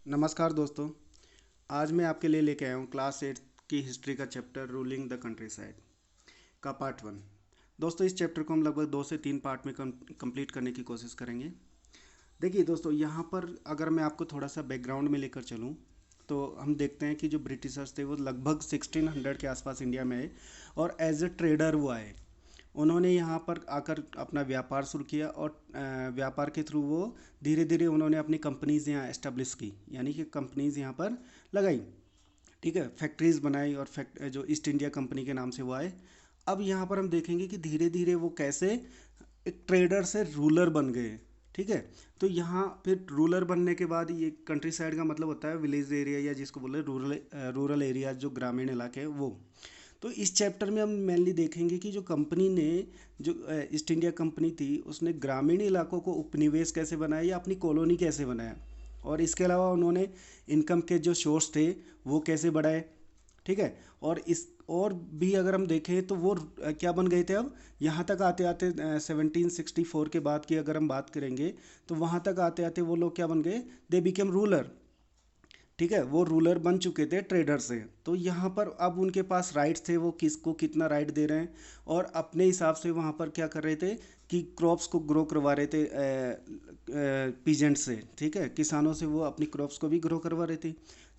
नमस्कार दोस्तों। आज मैं आपके लिए लेके आया हूँ क्लास 8 की हिस्ट्री का chapter ruling the country side का पार्ट 1। दोस्तों, इस चैप्टर को हम लगभग 2 से 3 पार्ट में कंप्लीट करने की कोशिश करेंगे। देखिए दोस्तों, यहाँ पर अगर मैं आपको थोड़ा सा बैकग्राउंड में लेकर चलूँ तो हम देखते हैं कि जो ब्रिटिशर्स थे वो लगभग 1600 के आसपास इंडिया में आए और एज ए ट्रेडर वो आए। उन्होंने यहाँ पर आकर अपना व्यापार शुरू किया और व्यापार के थ्रू वो धीरे धीरे उन्होंने अपनी कंपनीज़ यहाँ एस्टेब्लिश की, यानी कि कंपनीज़ यहाँ पर लगाई। ठीक है, फैक्ट्रीज़ बनाई और जो ईस्ट इंडिया कंपनी के नाम से वो आए। अब यहाँ पर हम देखेंगे कि धीरे धीरे वो कैसे एक ट्रेडर से रूलर बन गए। ठीक है, तो यहाँ फिर रूलर बनने के बाद ये कंट्री साइड का मतलब होता है विलेज एरिया या जिसको बोले रूरल एरिया, जो ग्रामीण इलाके हैं वो। तो इस चैप्टर में हम मेनली देखेंगे कि जो कंपनी ने जो ईस्ट इंडिया कंपनी थी उसने ग्रामीण इलाकों को उपनिवेश कैसे बनाया या अपनी कॉलोनी कैसे बनाया, और इसके अलावा उन्होंने इनकम के जो सोर्स थे वो कैसे बढ़ाए। ठीक है, और इस और भी अगर हम देखें तो वो क्या बन गए थे। अब यहाँ तक आते आते 1764 के बाद की अगर हम बात करेंगे तो वहाँ तक आते आते वो लोग क्या बन गए, दे बिकेम रूलर। ठीक है, वो रूलर बन चुके थे ट्रेडर से। तो यहाँ पर अब उनके पास राइट्स थे, वो किसको कितना राइट दे रहे हैं और अपने हिसाब से वहाँ पर क्या कर रहे थे कि क्रॉप्स को ग्रो करवा रहे थे पीजेंट से। ठीक है, किसानों से वो अपनी क्रॉप्स को भी ग्रो करवा रहे थे।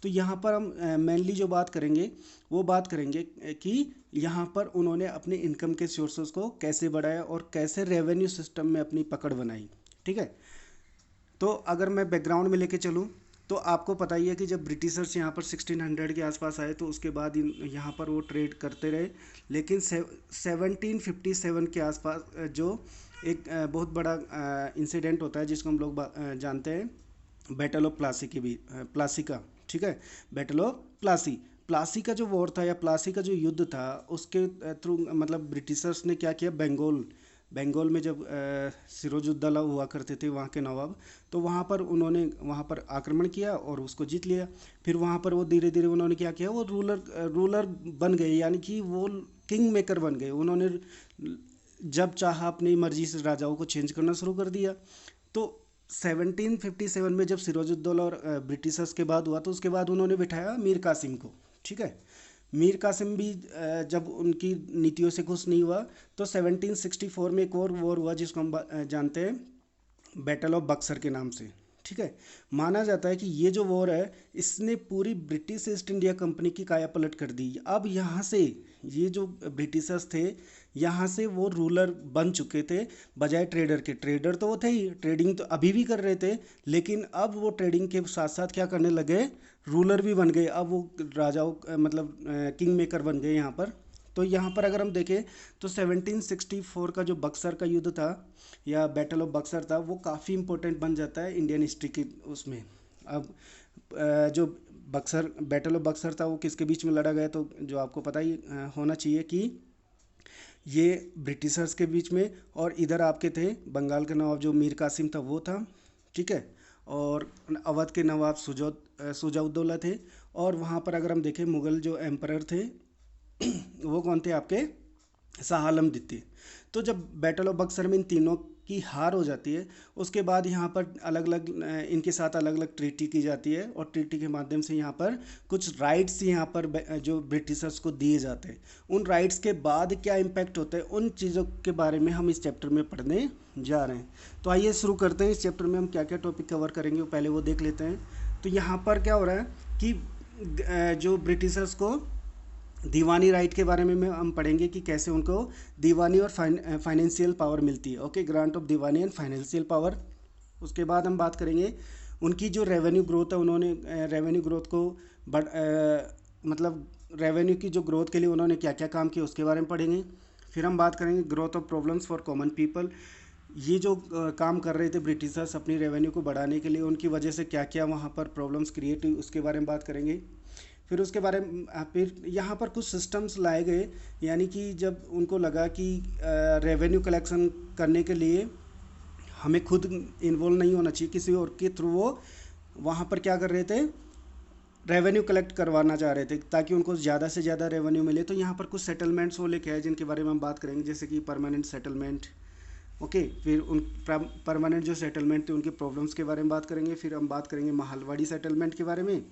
तो यहाँ पर हम मेनली जो बात करेंगे वो बात करेंगे कि यहाँ पर उन्होंने अपने इनकम के सोर्सेज को कैसे बढ़ाया और कैसे रेवेन्यू सिस्टम में अपनी पकड़ बनाई। ठीक है, तो अगर मैं बैकग्राउंड में लेके चलूँ तो आपको पता ही है कि जब ब्रिटिशर्स यहाँ पर 1600 के आसपास आए तो उसके बाद यहाँ पर वो ट्रेड करते रहे। लेकिन 1757 के आसपास जो एक बहुत बड़ा इंसिडेंट होता है जिसको हम लोग जानते हैं बैटल ऑफ प्लासी की भी प्लासी का। ठीक है, बैटल ऑफ प्लासी। प्लासी का जो वॉर था या प्लासी का जो युद्ध था उसके थ्रू मतलब ब्रिटिशर्स ने क्या किया, बंगाल बंगाल में जब सिराजुद्दौला हुआ करते थे वहाँ के नवाब, तो वहाँ पर उन्होंने वहाँ पर आक्रमण किया और उसको जीत लिया। फिर वहाँ पर वो धीरे धीरे उन्होंने क्या किया, वो रूलर बन गए, यानी कि वो किंग मेकर बन गए। उन्होंने जब चाहा अपनी मर्जी से राजाओं को चेंज करना शुरू कर दिया। तो 1757 में जब सिराजुद्दौला और ब्रिटिशर्स के बाद हुआ तो उसके बाद उन्होंने बिठाया मीर कासिम को। ठीक है, मीर कासिम भी जब उनकी नीतियों से खुश नहीं हुआ तो 1764 में एक और वॉर हुआ जिसको हम जानते हैं बैटल ऑफ बक्सर के नाम से। ठीक है, माना जाता है कि ये जो वॉर है इसने पूरी ब्रिटिश ईस्ट इंडिया कंपनी की काया पलट कर दी। अब यहाँ से ये जो ब्रिटिशर्स थे यहाँ से वो रूलर बन चुके थे बजाय ट्रेडर के। ट्रेडर तो वो थे ही, ट्रेडिंग तो अभी भी कर रहे थे, लेकिन अब वो ट्रेडिंग के साथ साथ क्या करने लगे, रूलर भी बन गए। अब वो राजाओं मतलब किंग मेकर बन गए यहाँ पर। तो यहाँ पर अगर हम देखें तो 1764 का जो बक्सर का युद्ध था या बैटल ऑफ बक्सर था वो काफ़ी इंपॉर्टेंट बन जाता है इंडियन हिस्ट्री की उसमें। अब जो बक्सर बैटल ऑफ बक्सर था वो किसके बीच में लड़ा गया, तो जो आपको पता ही होना चाहिए कि ये ब्रिटिशर्स के बीच में, और इधर आपके थे बंगाल के नवाब जो मीर कासिम था वो था। ठीक है, और अवध के नवाब सुजाउद्दौला थे। और वहाँ पर अगर हम देखें मुग़ल जो एम्परर थे वो कौन थे आपके, शाह आलम द्वितीय। तो जब बैटल ऑफ बक्सर में इन तीनों की हार हो जाती है उसके बाद यहाँ पर अलग अलग इनके साथ अलग अलग ट्रीटी की जाती है और ट्रीटी के माध्यम से यहाँ पर कुछ राइट्स यहाँ पर जो ब्रिटिशर्स को दिए जाते हैं। उन राइट्स के बाद क्या इम्पैक्ट होता है उन चीज़ों के बारे में हम इस चैप्टर में पढ़ने जा रहे हैं। तो आइए शुरू करते हैं। इस चैप्टर में हम क्या क्या टॉपिक कवर करेंगे वो पहले वो देख लेते हैं। तो यहाँ पर क्या हो रहा है कि जो ब्रिटिशर्स को दीवानी राइट के बारे में हम पढ़ेंगे कि कैसे उनको दीवानी और फाइनेंशियल पावर मिलती है। Okay, grant of Deewani and financial power. उसके बाद हम बात करेंगे उनकी जो रेवेन्यू ग्रोथ है, उन्होंने रेवेन्यू ग्रोथ को मतलब रेवेन्यू की जो ग्रोथ के लिए उन्होंने क्या क्या काम किया उसके बारे में पढ़ेंगे। फिर हम बात करेंगे growth of problems for common people. ये जो काम कर रहे थे ब्रिटिशर्स अपनी रेवेन्यू को बढ़ाने के लिए, उनकी वजह से क्या क्या वहाँ पर प्रॉब्लम्स क्रिएट हुई उसके बारे में बात करेंगे। फिर उसके बारे में फिर यहाँ पर कुछ सिस्टम्स लाए गए, यानी कि जब उनको लगा कि रेवेन्यू कलेक्शन करने के लिए हमें खुद इन्वॉल्व नहीं होना चाहिए, किसी और के थ्रू वो वहाँ पर क्या कर रहे थे, रेवेन्यू कलेक्ट करवाना चाह रहे थे ताकि उनको ज़्यादा से ज़्यादा रेवेन्यू मिले। तो यहाँ पर कुछ सेटलमेंट्स वो लेके आए जिनके बारे में हम बात करेंगे, जैसे कि परमानेंट सेटलमेंट, ओके, फिर उन परमानेंट जो सेटलमेंट थे उनके प्रॉब्लम्स के बारे में बात करेंगे, फिर हम बात करेंगे महलवाड़ी सेटलमेंट के बारे में,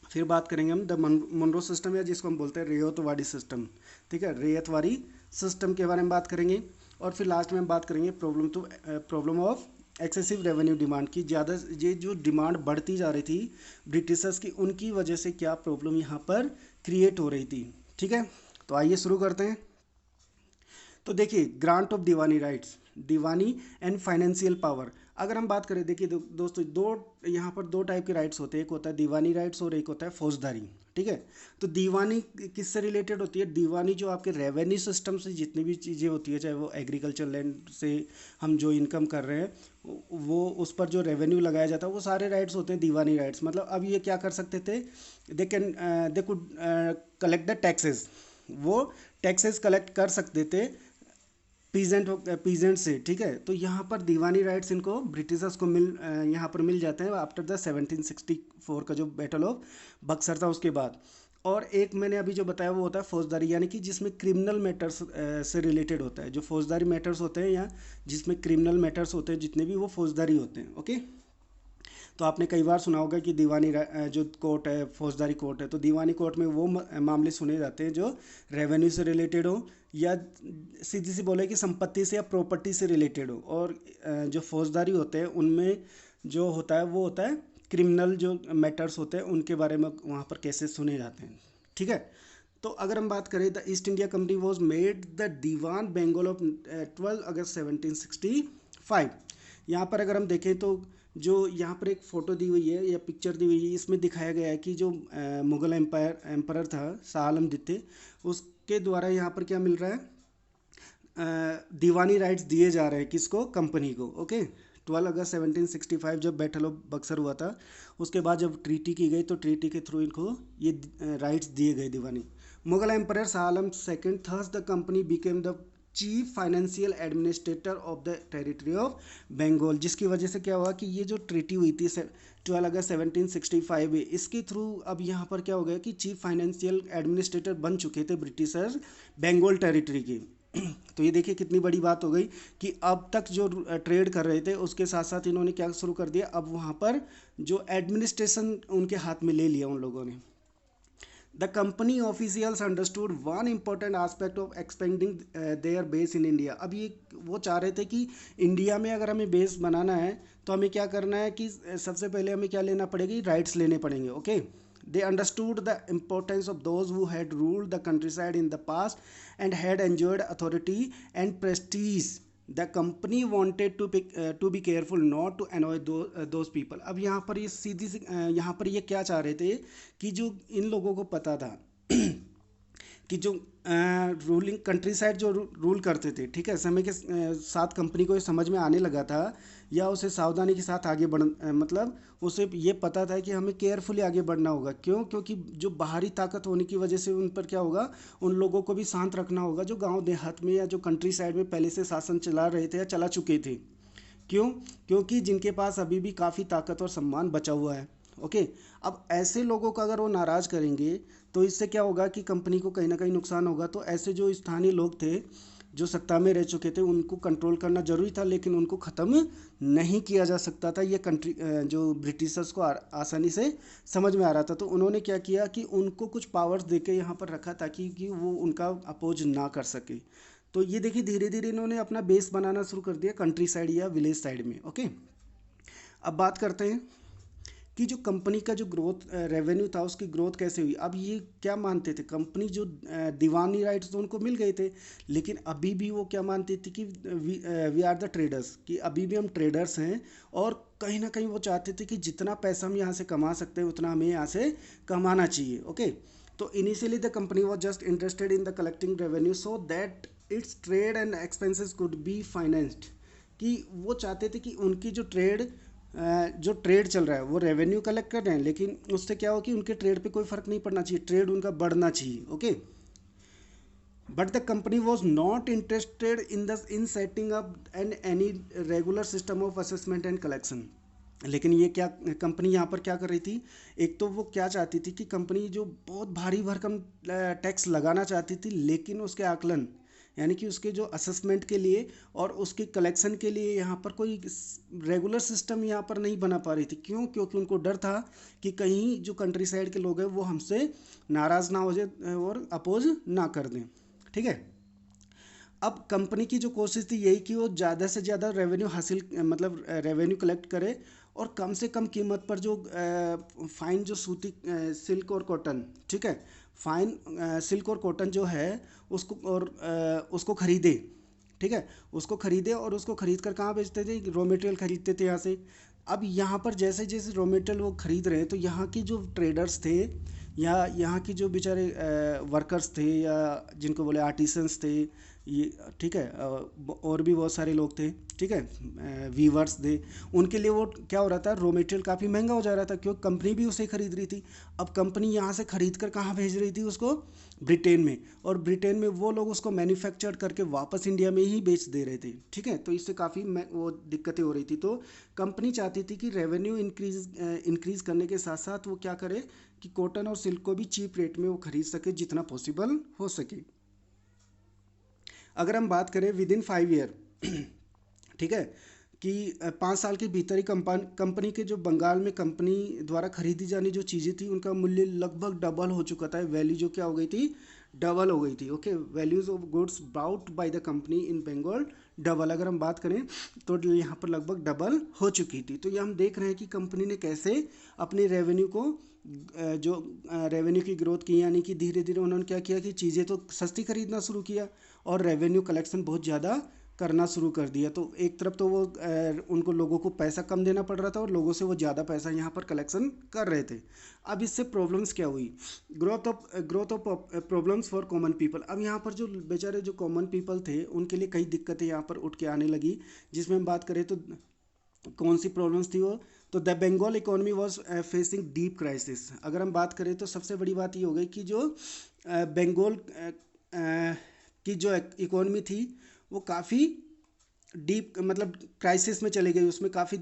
फिर बात करेंगे हम द मुनरो सिस्टम या जिसको हम बोलते हैं रेयतवाड़ी सिस्टम, ठीक है, रेयतवाड़ी सिस्टम के बारे में बात करेंगे। और फिर लास्ट में हम बात करेंगे problem of excessive revenue demand की, ज़्यादा ये जो डिमांड बढ़ती जा रही थी ब्रिटिशर्स की, उनकी वजह से क्या प्रॉब्लम यहाँ पर क्रिएट हो रही थी। ठीक है, तो आइए शुरू करते हैं। तो देखिए, grant of Deewani rights, Deewani and financial power. अगर हम बात करें, देखिए दोस्तों, यहाँ पर दो टाइप के राइट्स होते हैं, एक होता है दीवानी राइट्स और एक होता है फौजदारी। ठीक है, तो दीवानी किससे रिलेटेड होती है? दीवानी जो आपके रेवेन्यू सिस्टम से जितनी भी चीज़ें होती है, चाहे वो एग्रीकल्चर लैंड से हम जो इनकम कर रहे हैं वो उस पर जो रेवेन्यू लगाया जाता है वो सारे राइट्स होते हैं दीवानी राइट्स। मतलब अब ये क्या कर सकते थे, they could collect the taxes, वो टैक्सेस कलेक्ट कर सकते थे पीजेंट से। ठीक है, तो यहाँ पर दीवानी राइट्स इनको ब्रिटिशर्स को यहाँ पर मिल जाते हैं आफ्टर द 1764 का जो बैटल ऑफ बक्सर था उसके बाद। और एक मैंने अभी जो बताया वो होता है फौजदारी, यानी कि जिसमें क्रिमिनल मैटर्स से रिलेटेड होता है। जो फौजदारी मैटर्स होते हैं या जिसमें क्रिमिनल मैटर्स होते हैं जितने भी, वो फौजदारी होते हैं। ओके, तो आपने कई बार सुना होगा कि जो कोर्ट है फौजदारी कोर्ट है, तो दीवानी कोर्ट में वो मामले सुने जाते हैं जो रेवेन्यू से रिलेटेड हो या सीधी सी बोले कि संपत्ति से या प्रॉपर्टी से रिलेटेड हो। और जो फौजदारी होते हैं उनमें जो होता है वो होता है क्रिमिनल जो मैटर्स होते हैं उनके बारे में वहाँ पर केसेस सुने जाते हैं। ठीक है, तो अगर हम बात करें, the East India Company was made the Diwan Bengal of 12 August 1765। यहाँ पर अगर हम देखें तो जो यहाँ पर एक फ़ोटो दी हुई है या पिक्चर दी हुई है, इसमें दिखाया गया है कि जो मुग़ल एम्पायर था शाह आलम द्वितीय, उसके द्वारा यहाँ पर क्या मिल रहा है, दीवानी राइट्स दिए जा रहे हैं किसको? कंपनी को। ओके, 12 अगस्त 1765 जब बैटल ऑफ बक्सर हुआ था, उसके बाद जब ट्रीटी की गई तो ट्रीटी के थ्रू इनको ये राइट्स दिए गए Diwani. Mughal empire Shah Alam second thus the company became the chief financial administrator of the territory of Bengal, जिसकी वजह से क्या हुआ कि ये जो ट्रीटी हुई थी 12 अगस्त 1765 में, इसके थ्रू अब यहाँ पर क्या हो गया कि चीफ फाइनेंशियल एडमिनिस्ट्रेटर बन चुके थे ब्रिटिशर्स बंगाल टेरिटरी के। तो ये देखिए कितनी बड़ी बात हो गई कि अब तक जो ट्रेड कर रहे थे उसके साथ साथ इन्होंने क्या शुरू कर दिया, अब वहाँ पर जो एडमिनिस्ट्रेशन उनके हाथ में ले लिया उन लोगों ने। The company officials understood one important aspect of expanding their base in India। अब ये वो चाह रहे थे कि इंडिया में अगर हमें बेस बनाना है तो हमें क्या करना है कि सबसे पहले हमें क्या लेना पड़ेगी, राइट्स लेने पड़ेंगे। Okay, they understood the importance of those who had ruled the countryside in the past and had enjoyed authority and prestige। The company wanted to be careful not to annoy those people. अब यहाँ पर ये सीधी सी यहाँ पर ये क्या चाह रहे थे कि जो इन लोगों को पता था कि जो रूलिंग कंट्री साइड जो रूल करते थे, ठीक है, समय के साथ कंपनी को ये समझ में आने लगा था या उसे सावधानी के साथ आगे मतलब उसे ये पता था कि हमें केयरफुली आगे बढ़ना होगा। क्यों? क्योंकि जो बाहरी ताकत होने की वजह से उन पर क्या होगा, उन लोगों को भी शांत रखना होगा जो गांव देहात में या जो कंट्री साइड में पहले से शासन चला रहे थे या चला चुके थे। क्यों? क्योंकि जिनके पास अभी भी काफ़ी ताकत और सम्मान बचा हुआ है। ओके, अब ऐसे लोगों को अगर वो नाराज़ करेंगे तो इससे क्या होगा कि कंपनी को कहीं ना कहीं नुकसान होगा। तो ऐसे जो स्थानीय लोग थे जो सत्ता में रह चुके थे उनको कंट्रोल करना जरूरी था, लेकिन उनको ख़त्म नहीं किया जा सकता था। ये कंट्री जो ब्रिटिशर्स को आसानी से समझ में आ रहा था, तो उन्होंने क्या किया कि उनको कुछ पावर्स देके यहाँ पर रखा ताकि कि वो उनका अपोज ना कर सके। तो ये देखिए धीरे धीरे इन्होंने अपना बेस बनाना शुरू कर दिया कंट्री साइड या विलेज साइड में। ओके, अब बात करते हैं कि जो कंपनी का जो ग्रोथ रेवेन्यू था उसकी ग्रोथ कैसे हुई। अब ये क्या मानते थे, कंपनी जो दीवानी राइट्स तो उनको मिल गए थे, लेकिन अभी भी वो क्या मानती थी कि वी आर द ट्रेडर्स, कि अभी भी हम ट्रेडर्स हैं और कहीं ना कहीं वो चाहते थे कि जितना पैसा हम यहाँ से कमा सकते हैं उतना हमें यहाँ से कमाना चाहिए। ओके, तो initially the company was just interested in the collecting revenue so that it's trade and expenses could be financed, कि वो चाहते थे कि उनकी जो ट्रेड चल रहा है वो रेवेन्यू कलेक्ट कर रहे हैं, लेकिन उससे क्या हो कि उनके ट्रेड पे कोई फ़र्क नहीं पड़ना चाहिए, ट्रेड उनका बढ़ना चाहिए। Okay, but the company was not interested in setting up and any regular system of assessment and collection. लेकिन ये क्या कंपनी यहाँ पर क्या कर रही थी, एक तो वो क्या चाहती थी कि कंपनी जो बहुत भारी भरकम टैक्स लगाना चाहती थी, लेकिन उसके आकलन यानी कि उसके जो असेसमेंट के लिए और उसके कलेक्शन के लिए यहाँ पर कोई रेगुलर सिस्टम यहाँ पर नहीं बना पा रही थी। क्यों? क्योंकि उनको डर था कि कहीं जो कंट्री साइड के लोग हैं वो हमसे नाराज़ ना हो जाए और अपोज ना कर दें। ठीक है। अब कंपनी की जो कोशिश थी यही कि वो ज़्यादा से ज़्यादा रेवेन्यू हासिल मतलब रेवेन्यू कलेक्ट करे और कम से कम कीमत पर जो फाइन जो सूती सिल्क और कॉटन, ठीक है, फाइन सिल्क और कॉटन जो है उसको और उसको खरीदे। ठीक है, उसको खरीदे और उसको खरीद कर कहाँ बेचते थे? रॉ मटेरियल खरीदते थे यहाँ से। अब यहाँ पर जैसे जैसे रॉ मटेरियल वो खरीद रहे हैं तो यहाँ की जो ट्रेडर्स थे या यहाँ की जो बेचारे वर्कर्स थे या जिनको बोले आर्टिसंस थे, ये ठीक है, और भी बहुत सारे लोग थे, ठीक है, वीवर्स थे, उनके लिए वो क्या हो रहा था, रॉ मटेरियल काफ़ी महंगा हो जा रहा था क्योंकि कंपनी भी उसे खरीद रही थी। अब कंपनी यहाँ से खरीद कर कहाँ भेज रही थी उसको? ब्रिटेन में। और ब्रिटेन में वो लोग उसको मैन्युफैक्चर करके वापस इंडिया में ही बेच दे रहे थे। ठीक है, तो इससे काफ़ी वो दिक्कतें हो रही थी। तो कंपनी चाहती थी कि रेवेन्यू इंक्रीज करने के साथ साथ वो क्या करे कि कॉटन और सिल्क को भी चीप रेट में वो खरीद सके जितना पॉसिबल हो सके। अगर हम बात करें विद इन 5 ईयर ठीक है, कि 5 साल के भीतर ही कंपनी के जो बंगाल में कंपनी द्वारा खरीदी जानी जो चीज़ें थी उनका मूल्य लगभग डबल हो चुका था। वैल्यू जो क्या हो गई थी? डबल हो गई थी। Okay, values of goods brought by the company in Bengal double. अगर हम बात करें तो यहाँ पर लगभग डबल हो चुकी थी। तो ये हम देख रहे हैं कि कंपनी ने कैसे अपने रेवेन्यू को जो रेवेन्यू की ग्रोथ की, यानी कि धीरे धीरे उन्होंने क्या किया कि चीज़ें तो सस्ती खरीदना शुरू किया और रेवेन्यू कलेक्शन बहुत ज़्यादा करना शुरू कर दिया। तो एक तरफ तो वो उनको लोगों को पैसा कम देना पड़ रहा था और लोगों से वो ज़्यादा पैसा यहाँ पर कलेक्शन कर रहे थे। अब इससे प्रॉब्लम्स क्या हुई? Growth of problems for common people. अब यहाँ पर जो बेचारे जो कॉमन पीपल थे उनके लिए कई दिक्कतें यहाँ पर उठ के आने लगी, जिसमें हम बात करें तो कौन सी प्रॉब्लम्स थी वो? तो the Bengal economy was facing deep crisis. अगर हम बात करें तो सबसे बड़ी बात ये हो गई कि जो बंगाल की जो इकोनॉमी थी वो काफ़ी डीप मतलब क्राइसिस में चली गई, उसमें काफ़ी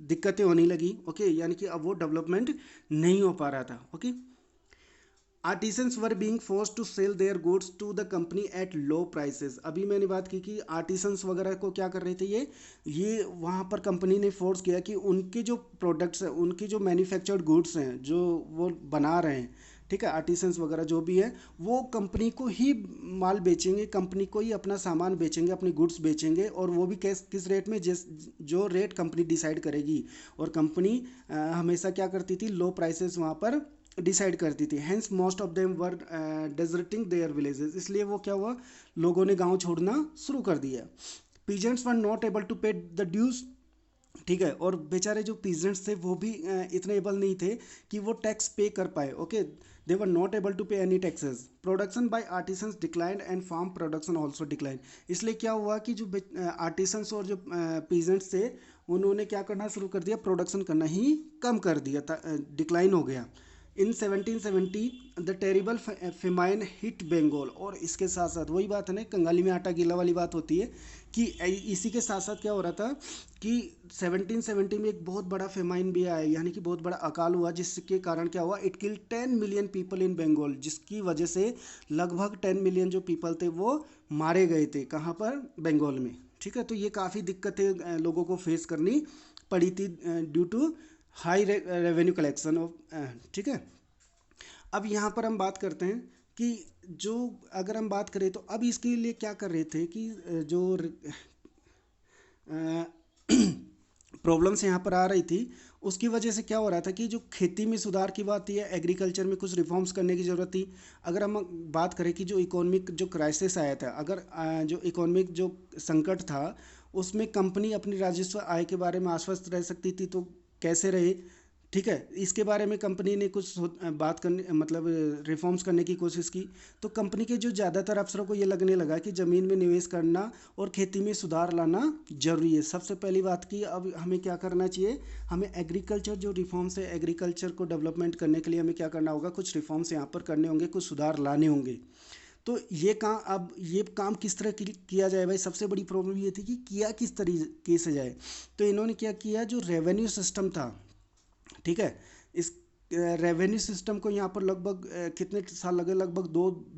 दिक्कतें होने लगी। ओके, यानी कि अब वो डेवलपमेंट नहीं हो पा रहा था। Okay, artisans were being force to sell their goods to the company at low prices. अभी मैंने बात की कि आर्टिसंस वगैरह को क्या कर रहे थे, ये वहाँ पर कंपनी ने फोर्स किया कि उनके जो प्रोडक्ट्स हैं, उनकी जो मैन्युफैक्चर्ड गुड्स हैं जो वो बना रहे हैं, ठीक है, आर्टिसंस वगैरह जो भी है वो कंपनी को ही माल बेचेंगे, कंपनी को ही अपना सामान बेचेंगे, अपनी गुड्स बेचेंगे, और वो भी किस रेट में, जिस जो रेट कंपनी डिसाइड करेगी। और कंपनी हमेशा क्या करती थी? लो प्राइसेस वहाँ पर डिसाइड करती थी। Hence most of them were deserting their villages. इसलिए वो क्या हुआ, लोगों ने गांव छोड़ना शुरू कर दिया। Peasants were not able to pay the dues. ठीक है, और बेचारे जो पीजेंट्स थे वो भी इतने एबल नहीं थे कि वो टैक्स पे कर पाए। Okay, they were not able to pay any taxes. Production by artisans declined and farm production also decline. इसलिए क्या हुआ कि जो आर्टिसंस और जो पीजेंट्स थे उन्होंने क्या करना शुरू कर दिया? प्रोडक्शन करना ही कम कर दिया था, डिक्लाइन हो गया। In 1770 the terrible famine hit Bengal. और इसके साथ साथ वही बात है ना, कंगाली में आटा गीला वाली बात होती है कि इसी के साथ साथ क्या हो रहा था कि 1770 में एक बहुत बड़ा फेमाइन भी आया, यानी कि बहुत बड़ा अकाल हुआ, जिसके कारण क्या हुआ? It kill 10 million people in Bengal, जिसकी वजह से लगभग 10 मिलियन जो पीपल थे वो मारे गए थे। कहाँ पर? बंगाल में। ठीक है, तो ये काफ़ी दिक्कतें लोगों को फेस करनी पड़ी थी due to high revenue collection of, ठीक है। अब यहाँ पर हम बात करते हैं कि जो अगर हम बात करें तो अब इसके लिए क्या कर रहे थे कि जो प्रॉब्लम्स यहाँ पर आ रही थी उसकी वजह से क्या हो रहा था कि जो खेती में सुधार की बात थी या एग्रीकल्चर में कुछ रिफॉर्म्स करने की ज़रूरत थी। अगर हम बात करें कि जो इकोनॉमिक जो क्राइसिस आया था, अगर जो इकोनॉमिक जो संकट था उसमें कंपनी अपनी राजस्व आय के बारे में आश्वस्त रह सकती थी, तो कैसे रहे? ठीक है, इसके बारे में कंपनी ने कुछ बात करने मतलब रिफॉर्म्स करने की कोशिश की। तो कंपनी के जो ज़्यादातर अफसरों को ये लगने लगा कि ज़मीन में निवेश करना और खेती में सुधार लाना जरूरी है। सबसे पहली बात की अब हमें क्या करना चाहिए? हमें एग्रीकल्चर जो रिफॉर्म्स है, एग्रीकल्चर को डेवलपमेंट करने के लिए हमें क्या करना होगा? कुछ रिफॉर्म्स यहाँ पर करने होंगे, कुछ सुधार लाने होंगे। तो ये काम किस तरह किया जाए भाई? सबसे बड़ी प्रॉब्लम ये थी कि किया किस तरीके से जाए। तो इन्होंने क्या किया, जो रेवेन्यू सिस्टम था, ठीक है, इस रेवेन्यू सिस्टम को यहाँ पर लगभग कितने साल लगे, लगभग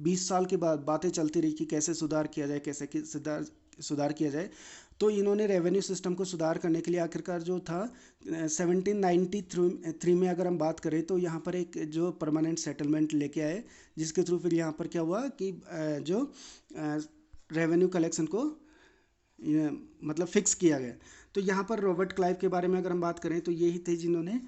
20 साल के बाद बातें चलती रही कि कैसे सुधार किया जाए, कैसे कि सुधार किया जाए। तो इन्होंने रेवेन्यू सिस्टम को सुधार करने के लिए आखिरकार जो था 1793 में अगर हम बात करें तो यहाँ पर एक जो परमानेंट सेटलमेंट लेके आए, जिसके थ्रू फिर यहाँ पर क्या हुआ कि जो रेवेन्यू कलेक्शन को मतलब फिक्स किया गया। तो यहाँ पर रॉबर्ट क्लाइव के बारे में अगर हम बात करें तो यही थे जिन्होंने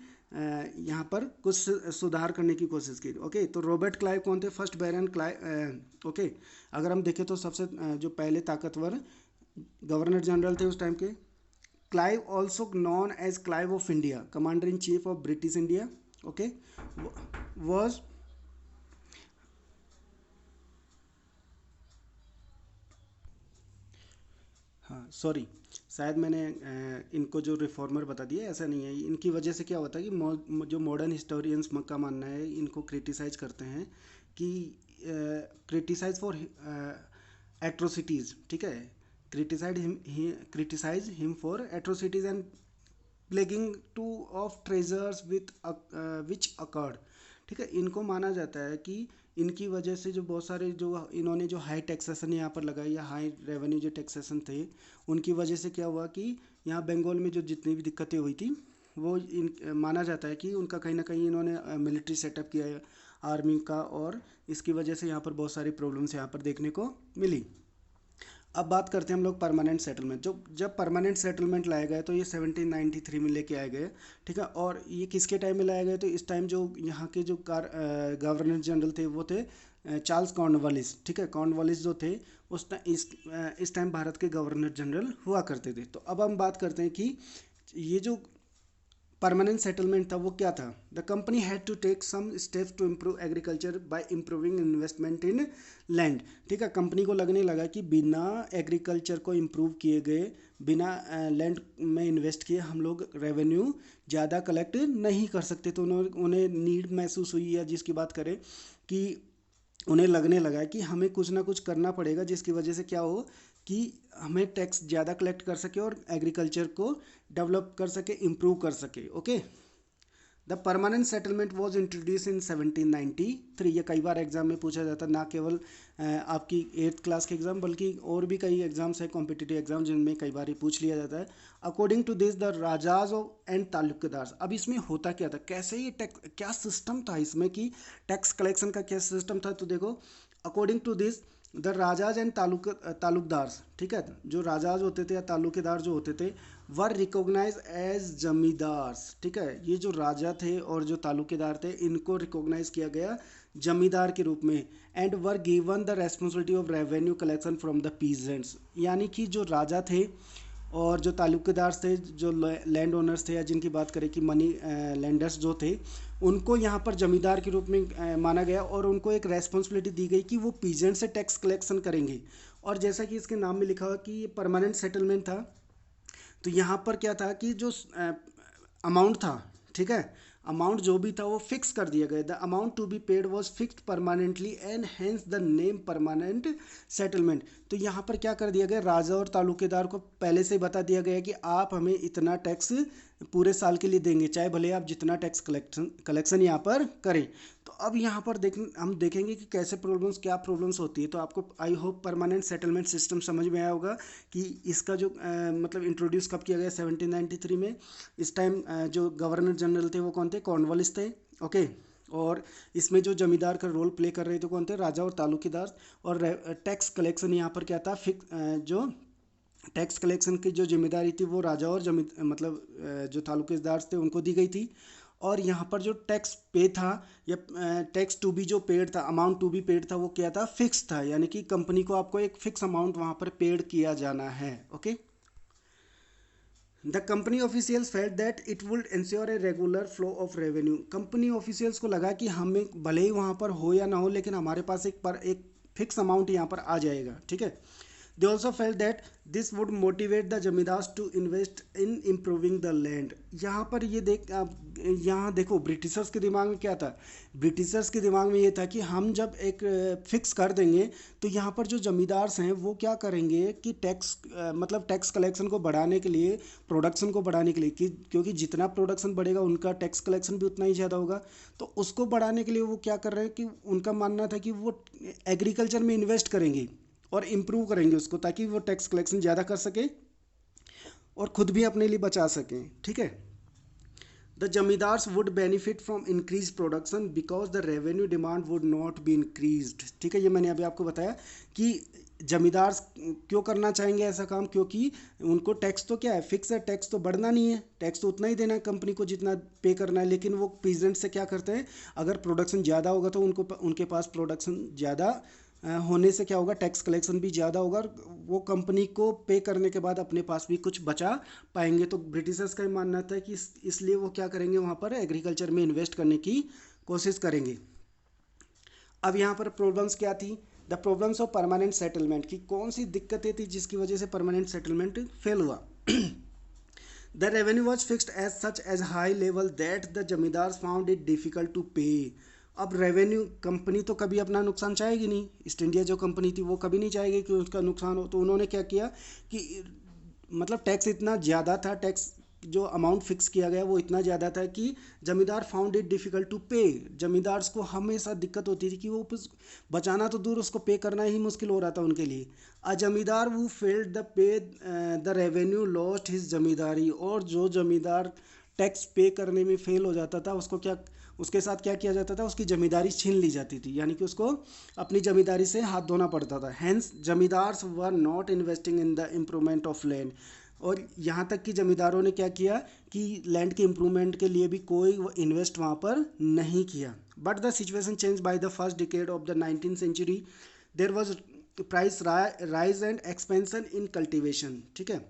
यहाँ पर कुछ सुधार करने की कोशिश की। ओके, तो रॉबर्ट क्लाइव कौन थे? फर्स्ट बैरन क्लाइव। ओके, अगर हम देखें तो सबसे जो पहले ताकतवर गवर्नर जनरल थे उस टाइम के। Clive also known as Clive of India, commander in chief of British India. Okay, was हाँ सॉरी, शायद मैंने इनको जो रिफॉर्मर बता दिया, ऐसा नहीं है। इनकी वजह से क्या होता है कि जो मॉडर्न हिस्टोरियंस का मानना है, इनको क्रिटिसाइज करते हैं कि क्रिटिसाइज फॉर एट्रोसिटीज़, ठीक है, criticise him for atrocities and plaguing to of treasures with which occurred. ठीक है, इनको माना जाता है कि इनकी वजह से जो बहुत सारे जो इन्होंने जो हाई टैक्सेशन यहाँ पर लगाई या हाई रेवेन्यू जो टैक्सेशन थे, उनकी वजह से क्या हुआ कि यहाँ बंगाल में जो जितनी भी दिक्कतें हुई थी वो माना जाता है कि उनका कहीं ना कहीं इन्होंने मिलिट्री सेटअप किया है आर्मी का, और इसकी वजह से यहाँ पर बहुत सारी प्रॉब्लम्स यहाँ पर देखने को मिली। अब बात करते हैं हम लोग परमानेंट सेटलमेंट। जो जब परमानेंट सेटलमेंट लाए गए तो ये 1793 में लेके आए गए, ठीक है। और ये किसके टाइम में लाए गए? तो इस टाइम जो यहाँ के जो गवर्नर जनरल थे वो थे चार्ल्स कॉर्नवालिस, ठीक है। कॉर्नवालिस जो थे उस टाइम इस टाइम भारत के गवर्नर जनरल हुआ करते थे। तो अब हम बात करते हैं कि ये जो परमानेंट सेटलमेंट था वो क्या था। The company had to take some steps to improve agriculture by improving investment in land, ठीक है। कंपनी को लगने लगा कि बिना एग्रीकल्चर को इम्प्रूव किए गए, बिना लैंड में इन्वेस्ट किए हम लोग रेवेन्यू ज़्यादा कलेक्ट नहीं कर सकते। तो उन्हें नीड महसूस हुई, या जिसकी बात करें कि उन्हें लगने लगा कि हमें कुछ ना कुछ करना पड़ेगा जिसकी वजह से क्या हो कि हमें टैक्स ज़्यादा कलेक्ट कर सके और एग्रीकल्चर को डेवलप कर सके, इम्प्रूव कर सके। Okay, the permanent settlement was introduce इन 1793। ये कई बार एग्जाम में पूछा जाता है, ना केवल आपकी 8th क्लास के एग्जाम बल्कि और भी कई एग्जाम्स है कॉम्पिटिटिव एग्जाम जिनमें कई बार ये पूछ लिया जाता है। According to this the rajas and taluqdars. अब इसमें होता क्या था, कैसे ये टैक्स, क्या सिस्टम था इसमें कि टैक्स कलेक्शन का क्या सिस्टम था? तो देखो, according to this the rajas and taluqdars, ठीक है, जो राजाज होते थे या तालुकेदार जो होते थे वर रिकॉग्नाइज एज जमींदार्स, ठीक है। ये जो राजा थे और जो तालुकेदार थे इनको रिकॉग्नाइज किया गया जमींदार के रूप में। And were given the responsibility of revenue collection from the peasants, यानी कि जो राजा थे और जो तालुकेदार थे, जो लैंड ओनर्स थे, या जिनकी बात करें कि मनी लैंडर्स जो थे, उनको यहाँ पर जमींदार के रूप में माना गया और उनको एक रेस्पॉन्सिबिलिटी दी गई कि वो पीजेंट से टैक्स कलेक्शन करेंगे। और जैसा कि इसके नाम में लिखा हुआ कि ये परमानेंट सेटलमेंट था, तो यहाँ पर क्या था कि जो अमाउंट था, ठीक है, अमाउंट जो भी था वो फिक्स कर दिया गया। The amount to be paid was fixed permanently and hence the name permanent settlement. तो यहाँ पर क्या कर दिया गया, राजा और तालुकेदार को पहले से बता दिया गया कि आप हमें इतना टैक्स पूरे साल के लिए देंगे, चाहे भले आप जितना टैक्स कलेक्शन यहाँ पर करें। तो अब यहाँ पर हम देखेंगे कि कैसे प्रॉब्लम्स, क्या प्रॉब्लम्स होती है। तो आपको I hope permanent settlement system समझ में आया होगा कि इसका जो मतलब इंट्रोड्यूस कब किया गया, 1793 में। इस टाइम जो गवर्नर जनरल थे वो कौन थे? कॉर्नवालिस थे। ओके, और इसमें जो जमींदार का रोल प्ले कर रहे थे कौन थे? राजा और तालुकेदार। और टैक्स कलेक्शन यहाँ पर क्या था, जो टैक्स कलेक्शन की जो जिम्मेदारी थी वो राजा और मतलब जो तालुकेदार थे उनको दी गई थी। और यहाँ पर जो टैक्स पे था या टैक्स टू बी जो पेड था, अमाउंट टू बी पेड था, वो क्या था? फिक्स था, यानी कि कंपनी को आपको एक फिक्स अमाउंट वहाँ पर पेड किया जाना है। Okay, the company officials felt that it would ensure a regular flow of revenue. Company officials को लगा कि हमें भले ही वहाँ पर हो या ना हो, लेकिन हमारे पास एक फिक्स अमाउंट यहाँ पर आ जाएगा, ठीक है। They also felt that this would motivate the zamindars to invest in improving the land. यहाँ पर ये देख आप यहाँ देखो ब्रिटिशर्स के दिमाग में क्या था, ब्रिटिशर्स के दिमाग में ये था कि हम जब एक फिक्स कर देंगे तो यहाँ पर जो जमींदार्स हैं वो क्या करेंगे कि टैक्स मतलब टैक्स कलेक्शन को बढ़ाने के लिए, प्रोडक्शन को बढ़ाने के लिए, कि क्योंकि जितना प्रोडक्शन बढ़ेगा उनका टैक्स कलेक्शन भी उतना ही ज़्यादा होगा, तो उसको बढ़ाने के लिए वो क्या कर रहे हैं कि उनका मानना था कि वो एग्रीकल्चर में इन्वेस्ट करेंगे और इम्प्रूव करेंगे उसको, ताकि वो टैक्स कलेक्शन ज़्यादा कर सके और खुद भी अपने लिए बचा सकें। ठीक है, the zamindars would benefit from increase production because the revenue demand would not be increased. ठीक है, ये मैंने अभी आपको बताया कि जमींदार्स क्यों करना चाहेंगे ऐसा काम, क्योंकि उनको टैक्स तो क्या है, फिक्स है, टैक्स तो बढ़ना नहीं है, टैक्स तो उतना ही देना है कंपनी को जितना पे करना है। लेकिन वो पीजेंट से क्या करते हैं, अगर प्रोडक्शन ज़्यादा होगा तो उनके पास प्रोडक्शन ज़्यादा होने से क्या होगा, टैक्स कलेक्शन भी ज़्यादा होगा और वो कंपनी को पे करने के बाद अपने पास भी कुछ बचा पाएंगे। तो ब्रिटिशर्स का मानना था कि इसलिए वो क्या करेंगे, वहाँ पर एग्रीकल्चर में इन्वेस्ट करने की कोशिश करेंगे। अब यहाँ पर प्रॉब्लम्स क्या थी, the problems of permanent settlement, की कौन सी दिक्कतें थी जिसकी वजह से परमानेंट सेटलमेंट फेल हुआ। The revenue was fixed as such as high level that the zamindars found it difficult to pay. अब रेवेन्यू, कंपनी तो कभी अपना नुकसान चाहेगी नहीं, ईस्ट इंडिया जो कंपनी थी वो कभी नहीं चाहेगी कि उसका नुकसान हो, तो उन्होंने क्या किया कि मतलब टैक्स इतना ज़्यादा था, टैक्स जो अमाउंट फिक्स किया गया वो इतना ज़्यादा था कि जमींदार फाउंड इट डिफ़िकल्ट टू पे। जमींदार्स को हमेशा दिक्कत होती थी कि वो बचाना तो दूर, उसको पे करना ही मुश्किल हो रहा था उनके लिए। A zamindar who failed the pay the revenue lost his zamindari, और जो जमींदार टैक्स पे करने में फेल हो जाता था उसको क्या, उसके साथ क्या किया जाता था, उसकी जमींदारी छीन ली जाती थी, यानी कि उसको अपनी जमींदारी से हाथ धोना पड़ता था। Hence zamindars were not investing in the improvement of land, और यहाँ तक कि जमींदारों ने क्या किया कि लैंड के इम्प्रूवमेंट के लिए भी कोई इन्वेस्ट वहाँ पर नहीं किया। But the situation change by the first decade of the 19th century, there was price rise and expansion in cultivation. ठीक है,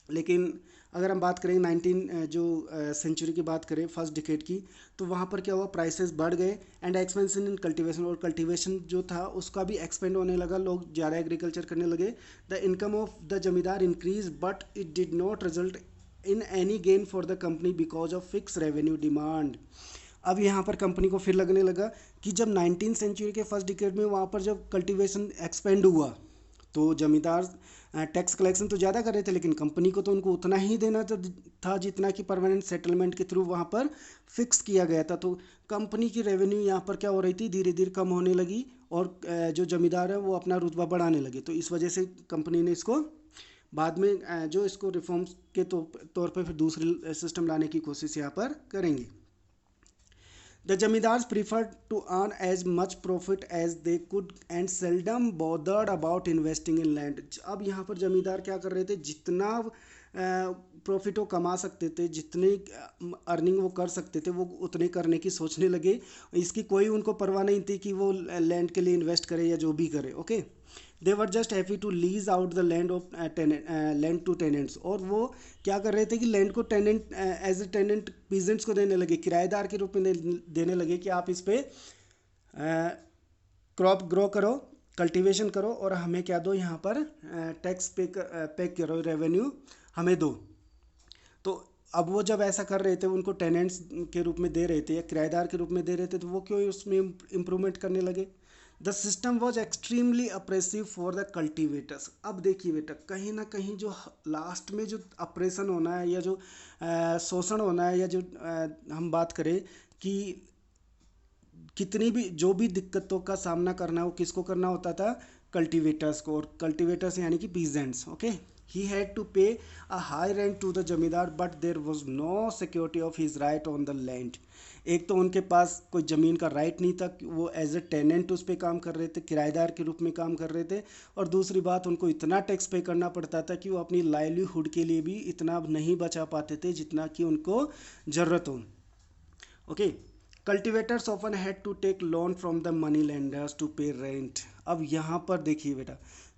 लेकिन अगर हम बात करें 19 जो सेंचुरी की बात करें फर्स्ट डिकेड की, तो वहाँ पर क्या हुआ, प्राइसेस बढ़ गए एंड एक्सपेंशन इन कल्टीवेशन, और कल्टीवेशन जो था उसका भी एक्सपेंड होने लगा, लोग ज़्यादा एग्रीकल्चर करने लगे। द इनकम ऑफ द जमींदार increase but it did not result in any gain for the company because of fix revenue demand. अब यहाँ पर कंपनी को फिर लगने लगा कि जब 19th सेंचुरी के फर्स्ट डिकेड में वहाँ पर जब कल्टीवेशन एक्सपेंड हुआ तो जमींदार टैक्स कलेक्शन तो ज़्यादा कर रहे थे, लेकिन कंपनी को तो उनको उतना ही देना था जितना कि परमानेंट सेटलमेंट के थ्रू वहाँ पर फिक्स किया गया था। तो कंपनी की रेवेन्यू यहाँ पर क्या हो रही थी, धीरे धीरे कम होने लगी और जो जमींदार है वो अपना रुतबा बढ़ाने लगे। तो इस वजह से कंपनी ने इसको बाद में जो इसको रिफॉर्म्स के तौर पर फिर दूसरी सिस्टम लाने की कोशिश यहाँ पर करेंगे। The zamindars preferred to earn as much profit as they could and seldom bothered about investing in land। अब यहाँ पर जमींदार क्या कर रहे थे, जितना प्रॉफिट वो कमा सकते थे, जितने अर्निंग वो कर सकते थे वो उतने करने की सोचने लगे। इसकी कोई उनको परवाह नहीं थी कि वो लैंड के लिए इन्वेस्ट करे या जो भी करे। Okay, they were just happy to lease out the land of land to tenants, और वो क्या कर रहे थे कि लैंड को tenant as a tenant peasants को देने लगे, किराएदार के रूप में देने लगे कि आप इस पर क्रॉप ग्रो करो, कल्टीवेशन करो और हमें क्या दो, यहाँ पर टैक्स पे करो, रेवेन्यू हमें दो। तो अब वो जब ऐसा कर रहे थे, उनको टेनेंट्स के रूप में दे रहे थे या किराएदार के रूप में दे रहे थे, तो वो क्यों उसमें इम्प्रूवमेंट करने लगे। The system was extremely oppressive for the cultivators. अब देखिए बेटा, कहीं ना कहीं जो लास्ट में जो अप्रेशन होना है या जो शोषण होना है या जो हम बात करें कि कितनी भी जो भी दिक्कतों का सामना करना है वो किसको करना होता था, कल्टिवेटर्स को, और कल्टिवेटर्स यानी कि peasants. Okay, he had to pay a high rent to the जमींदार but there was no security of his right on the land। एक तो उनके पास कोई ज़मीन का राइट नहीं था, वो एज ए टेनेंट उस पर काम कर रहे थे, किराएदार के रूप में काम कर रहे थे, और दूसरी बात उनको इतना टैक्स पे करना पड़ता था कि वो अपनी लाइवलीहुड के लिए भी इतना नहीं बचा पाते थे जितना कि उनको ज़रूरत हो। Okay, cultivators often had to take loan from the money lenders to pay rent. अब यहाँ पर देखिए बेटा,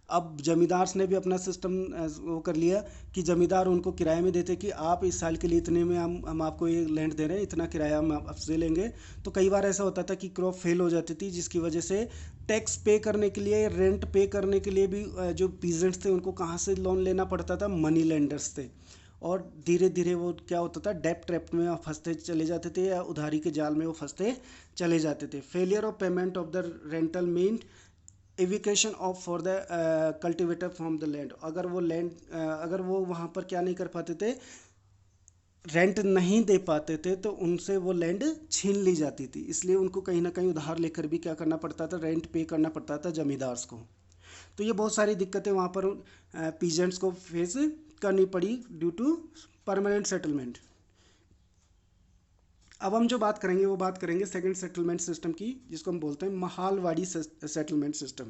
अब जमींदार ने भी अपना सिस्टम वो कर लिया कि जमींदार उनको किराए में देते कि आप इस साल के लिए इतने में हम आपको ये लैंड दे रहे हैं, इतना किराया हम आपसे लेंगे। तो कई बार ऐसा होता था कि क्रॉप फेल हो जाती थी, जिसकी वजह से टैक्स पे करने के लिए, रेंट पे करने के लिए भी जो पीजेंट्स थे उनको कहाँ से लोन लेना पड़ता था, मनी लेंडर्स थे। और धीरे धीरे वो क्या होता था, डेब्ट ट्रैप में फंसते चले जाते थे या उधारी के जाल में वो फंसते चले जाते थे। Failure of payment of the rental mean eviction of for the cultivator from the land. अगर वो वहाँ पर क्या नहीं कर पाते थे, रेंट नहीं दे पाते थे, तो उनसे वो लैंड छीन ली जाती थी। इसलिए उनको कहीं ना कहीं उधार लेकर भी क्या करना पड़ता था, रेंट पे करना पड़ता था जमींदार्स को। तो ये बहुत सारी दिक्कतें वहाँ पर पीजेंट्स को फेस करनी पड़ी ड्यू टू परमानेंट सेटलमेंट। अब हम जो बात करेंगे वो बात करेंगे सेकंड सेटलमेंट सिस्टम की, जिसको हम बोलते हैं Mahalwari settlement system.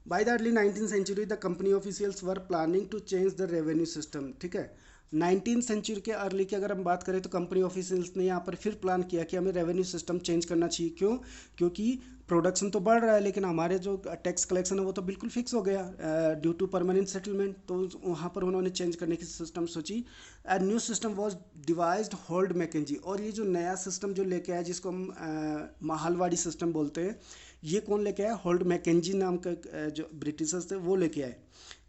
By the early 19th century the company officials were planning to change the revenue system. ठीक है, 19th सेंचुरी के अर्ली की अगर हम बात करें तो कंपनी ऑफिशियल्स ने यहाँ पर फिर प्लान किया कि हमें रेवेन्यू सिस्टम चेंज करना चाहिए। क्यों? क्योंकि प्रोडक्शन तो बढ़ रहा है लेकिन हमारे जो टैक्स कलेक्शन है वो तो बिल्कुल फिक्स हो गया ड्यू टू परमानेंट सेटलमेंट। तो वहाँ पर उन्होंने चेंज करने की सिस्टम सोची। A new system was devised Holt Mackenzie. और ये जो नया सिस्टम जो लेके आया, जिसको हम महालवाड़ी सिस्टम बोलते हैं, ये कौन लेके आया? होल्ड मैकेंजी नाम का जो ब्रिटिशर्स थे वो लेके आए।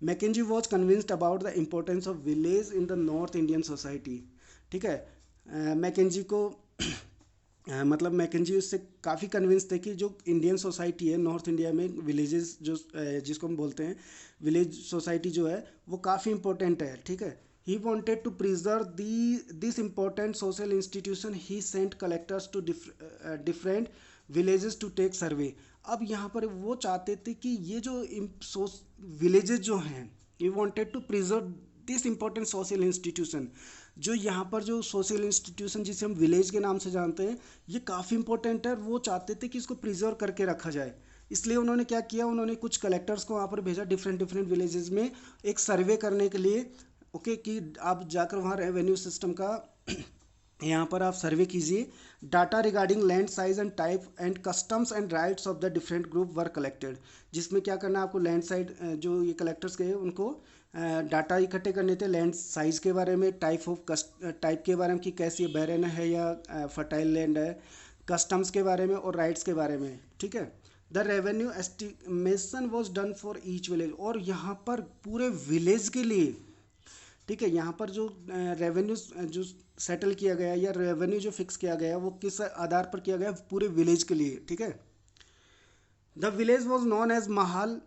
Mackenzie was convinced about the importance of village in the north Indian society. ठीक है, मैकेंजी को मतलब मैकेंजी उससे काफ़ी कन्विंस थे कि जो इंडियन सोसाइटी है नॉर्थ इंडिया में, विलेजेस जो जिसको हम बोलते हैं विलेज सोसाइटी जो है, वो काफ़ी इंपॉर्टेंट है। ठीक है, he wanted to preserve this important social institution. He sent collectors to different villages to take survey. अब यहाँ पर वो चाहते थे कि ये जो विलेजेस जो हैं, he wanted to preserve this important social institution. जो यहाँ पर जो सोशल इंस्टीट्यूशन जिसे हम विलेज के नाम से जानते हैं, ये काफ़ी इंपॉर्टेंट है। वो चाहते थे कि इसको प्रिजर्व करके रखा जाए। इसलिए उन्होंने क्या किया, उन्होंने कुछ कलेक्टर्स को वहाँ पर भेजा डिफरेंट डिफरेंट विलेजेस में एक सर्वे करने के लिए। ओके, कि आप जाकर वहाँ रेवेन्यू सिस्टम का यहाँ पर आप सर्वे कीजिए। Data regarding land size and type and customs and rights of the different group were collected. जिसमें क्या करना है आपको, लैंड साइड जो ये कलेक्टर्स गए उनको डाटा इकट्ठे करने थे लैंड साइज़ के बारे में, टाइप के बारे में कि कैसी बैरन है या फर्टाइल लैंड है, कस्टम्स के बारे में और राइट्स के बारे में। ठीक है, the revenue estimation was done for each village. और यहाँ पर पूरे विलेज के लिए, ठीक है, यहाँ पर जो रेवेन्यू जो सेटल किया गया या रेवेन्यू जो फिक्स किया गया वो किस आधार पर किया गया, पूरे विलेज के लिए। ठीक है, the village was known as mahal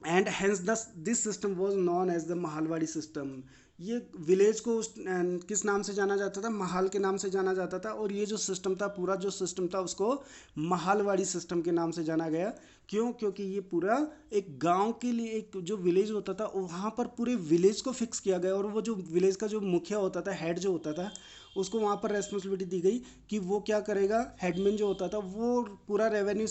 and hence this system was known as the Mahalwari system. ये विलेज को किस नाम से जाना जाता था? महाल के नाम से जाना जाता था। और ये जो सिस्टम था, पूरा जो सिस्टम था, उसको महालवाड़ी सिस्टम के नाम से जाना गया। क्यों? क्योंकि ये पूरा एक गांव के लिए, एक जो विलेज होता था वहाँ पर पूरे विलेज को फिक्स किया गया। और वो जो विलेज का जो मुखिया होता था, हेड जो होता था, उसको वहाँ पर रेस्पॉन्सिबिलिटी दी गई कि वो क्या करेगा, हेडमैन जो होता था वो पूरा रेवेन्यू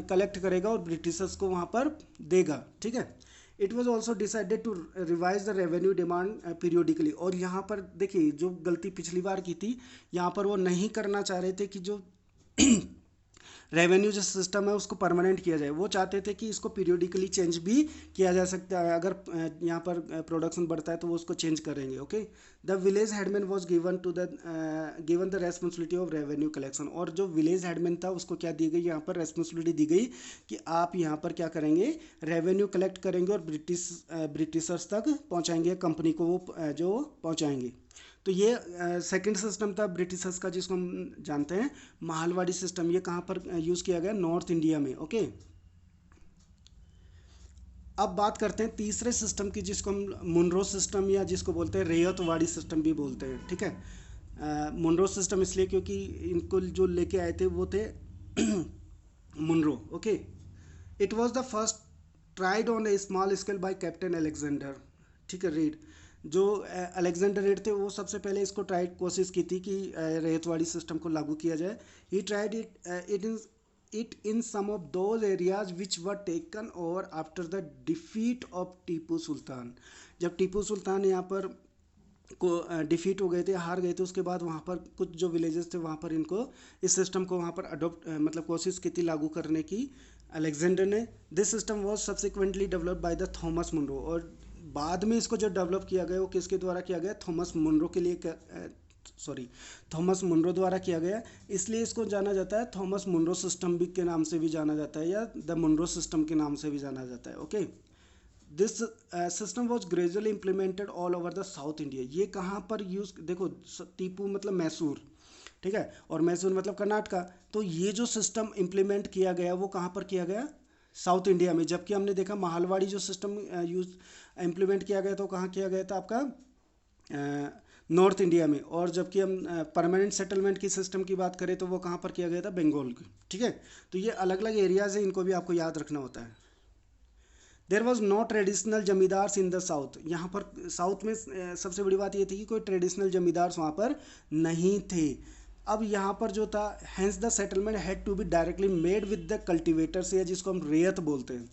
कलेक्ट करेगा और ब्रिटिशर्स को वहाँ पर देगा। ठीक है, it was also decided to revise the revenue demand periodically. और यहाँ पर देखिए, जो गलती पिछली बार की थी, यहाँ पर वो नहीं करना चाह रहे थे कि जो रेवेन्यू जो सिस्टम है उसको परमानेंट किया जाए। वो चाहते थे कि इसको पीरियोडिकली चेंज भी किया जा सकता है। अगर यहाँ पर प्रोडक्शन बढ़ता है तो वो उसको चेंज करेंगे। Okay, the village headman was given the responsibility of revenue collection. और जो विलेज हेडमैन था उसको क्या दी गई, यहाँ पर रेस्पॉन्सिबिलिटी दी गई कि आप यहाँ पर क्या करेंगे, रेवेन्यू कलेक्ट करेंगे और ब्रिटिशर्स तक पहुँचाएंगे, कंपनी को वो जो पहुँचाएंगे। तो ये सेकंड सिस्टम था ब्रिटिशर्स का, जिसको हम जानते हैं महालवाड़ी सिस्टम। ये कहाँ पर यूज़ किया गया? नॉर्थ इंडिया में। ओके, अब बात करते हैं तीसरे सिस्टम की, जिसको हम मुनरो सिस्टम या जिसको बोलते हैं रैयतवाड़ी सिस्टम भी बोलते हैं। ठीक है, मुनरो सिस्टम इसलिए क्योंकि इनको जो लेके आए थे वो थे Munro. Okay, it was the first tried on a small scale by Captain Alexander. ठीक है, रीड जो अलेक्जेंडर रेड थे वो सबसे पहले इसको कोशिश की थी कि रैयतवाड़ी सिस्टम को लागू किया जाए। He tried it in some of those areas which were taken over after the defeat of Tipu Sultan. जब टीपू सुल्तान यहाँ पर को डिफीट हो गए थे, हार गए थे, उसके बाद वहाँ पर कुछ जो विलेजेस थे वहाँ पर इनको इस सिस्टम को वहाँ पर अडोप्ट मतलब कोशिश की थी लागू करने की। अलेक्जेंडर ने। This system was subsequently developed by the Thomas Munro, और बाद में इसको जो डेवलप किया गया वो किसके द्वारा किया गया, थॉमस मुनरो के लिए, सॉरी थॉमस मुनरो द्वारा किया गया, इसलिए इसको जाना जाता है थॉमस मुनरो सिस्टम भी के नाम से भी जाना जाता है, या द मुनरो सिस्टम के नाम से भी जाना जाता है। Okay, this system was gradually implemented all over the south India. ये कहाँ पर यूज़, देखो टीपू मतलब मैसूर, ठीक है, और मैसूर मतलब कर्नाटका, तो ये जो सिस्टम इम्प्लीमेंट किया गया वो कहाँ पर किया गया, साउथ इंडिया में। जबकि हमने देखा महालवाड़ी जो सिस्टम यूज इम्प्लीमेंट किया गया तो कहाँ किया गया था, आपका नॉर्थ इंडिया में। और जबकि हम परमानेंट सेटलमेंट की सिस्टम की बात करें तो वो कहाँ पर किया गया था, बंगाल की। ठीक है, तो ये अलग अलग एरियाज हैं, इनको भी आपको याद रखना होता है। There was no traditional zamindars in the south. यहाँ पर साउथ में सबसे बड़ी बात ये थी कि कोई ट्रेडिशनल जमींदार्स वहाँ पर नहीं थे। अब यहाँ पर जो था, hence the settlement had to be directly made with the cultivators, या जिसको हम रेयत बोलते हैं।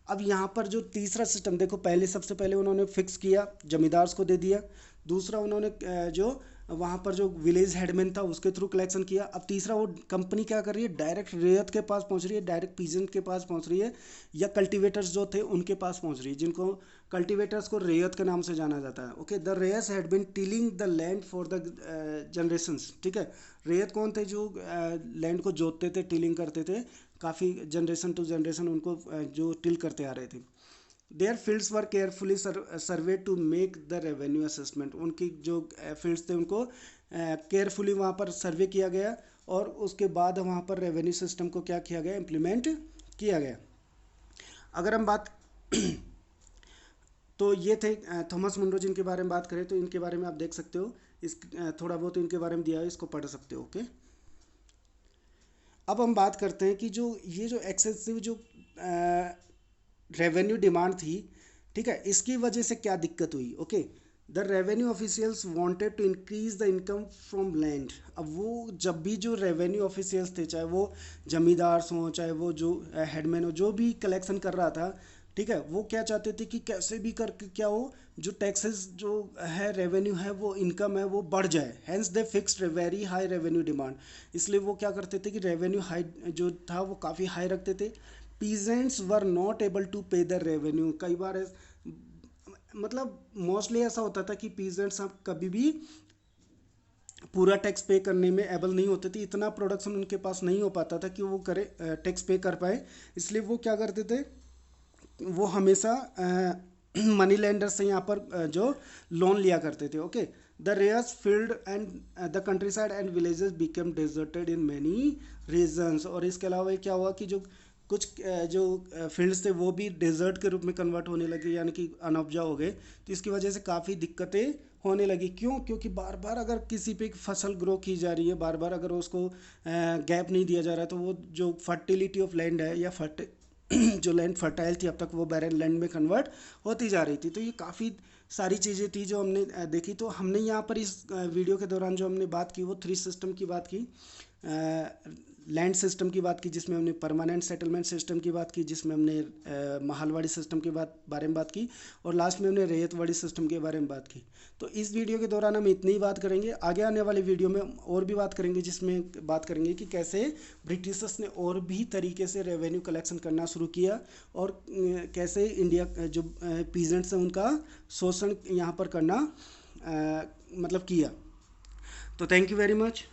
अब यहाँ पर जो तीसरा सिस्टम देखो, पहले सबसे पहले उन्होंने फिक्स किया, जमींदार्स को दे दिया। दूसरा उन्होंने जो वहाँ पर जो विलेज हेडमैन था उसके थ्रू कलेक्शन किया। अब तीसरा वो कंपनी क्या कर रही है, डायरेक्ट रेयत के पास पहुँच रही है, डायरेक्ट पीजेंट के पास पहुँच रही है, या कल्टिवेटर्स जो थे उनके पास पहुँच रही है, जिनको कल्टिवेटर्स को रेयत के नाम से जाना जाता है। Okay, the ryots had been tilling the land for the generations. ठीक है, रेयत कौन थे, जो लैंड को जोतते थे, टिलिंग करते थे, काफ़ी जनरेशन टू जनरेशन उनको जो टिल करते आ रहे थे। Their fields were carefully survey to make the revenue assessment. उनकी जो फील्ड्स थे उनको केयरफुली वहाँ पर सर्वे किया गया, और उसके बाद वहाँ पर रेवेन्यू सिस्टम को क्या किया गया, इम्प्लीमेंट किया गया। अगर हम बात तो ये थे थॉमस मुनरो, जिनके बारे में बात करें तो इनके बारे में आप देख सकते हो, इस थोड़ा बहुत इनके बारे में दिया है, इसको पढ़ सकते हो। ओके, अब हम बात करते हैं कि जो ये जो एक्सेसिव जो रेवेन्यू डिमांड थी, ठीक है, इसकी वजह से क्या दिक्कत हुई। Okay, the revenue officials wanted to increase the income from land. अब वो जब भी जो रेवेन्यू ऑफिशियल्स थे, चाहे वो जमींदार्स हों, चाहे वो जो हेडमैन हो, जो भी कलेक्शन कर रहा था, ठीक है, वो क्या चाहते थे कि कैसे भी करके क्या हो, जो टैक्सेस जो है, रेवेन्यू है, वो इनकम है, वो बढ़ जाए। Hence they fixed very high revenue demand. इसलिए वो क्या करते थे कि रेवेन्यू हाई जो था वो काफ़ी हाई रखते थे। Peasants were not able to pay the revenue. कई बार मतलब मोस्टली ऐसा होता था कि पीजेंट्स अब कभी भी पूरा टैक्स पे करने में एबल नहीं होते थे, इतना प्रोडक्शन उनके पास नहीं हो पाता था कि वो करे टैक्स पे कर पाए। इसलिए वो क्या करते थे, वो हमेशा मनी लेंडर से यहाँ पर जो लोन लिया करते थे। Okay, the rares field and the country side and villages became deserted in many reasons. और इसके अलावा क्या हुआ कि जो कुछ जो फील्ड्स थे वो भी डेजर्ट के रूप में कन्वर्ट होने लगे, यानी कि अनउपजाऊ हो गए। तो इसकी वजह से काफ़ी दिक्कतें होने लगी। क्यों? क्योंकि बार बार अगर किसी पे फसल ग्रो की जा रही है, बार बार अगर उसको गैप नहीं दिया जा रहा है, तो वो जो फर्टिलिटी ऑफ लैंड है, या जो लैंड फर्टाइल थी अब तक, वो बैरन लैंड में कन्वर्ट होती जा रही थी। तो ये काफ़ी सारी चीज़ें थी जो हमने देखी। तो हमने यहाँ पर इस वीडियो के दौरान जो हमने बात की वो 3 सिस्टम की बात की, लैंड सिस्टम की बात की, जिसमें हमने परमानेंट सेटलमेंट सिस्टम की बात की, जिसमें हमने महालवाड़ी सिस्टम के बारे में बात की, और लास्ट में हमने रेयतवाड़ी सिस्टम के बारे में बात की। तो इस वीडियो के दौरान हम इतनी ही बात करेंगे। आगे आने वाली वीडियो में और भी बात करेंगे, जिसमें बात करेंगे कि कैसे ब्रिटिशर्स ने और भी तरीके से रेवेन्यू कलेक्शन करना शुरू किया, और कैसे इंडिया जो पीजेंट्स हैं उनका शोषण यहाँ पर करना मतलब किया। तो थैंक यू वेरी मच।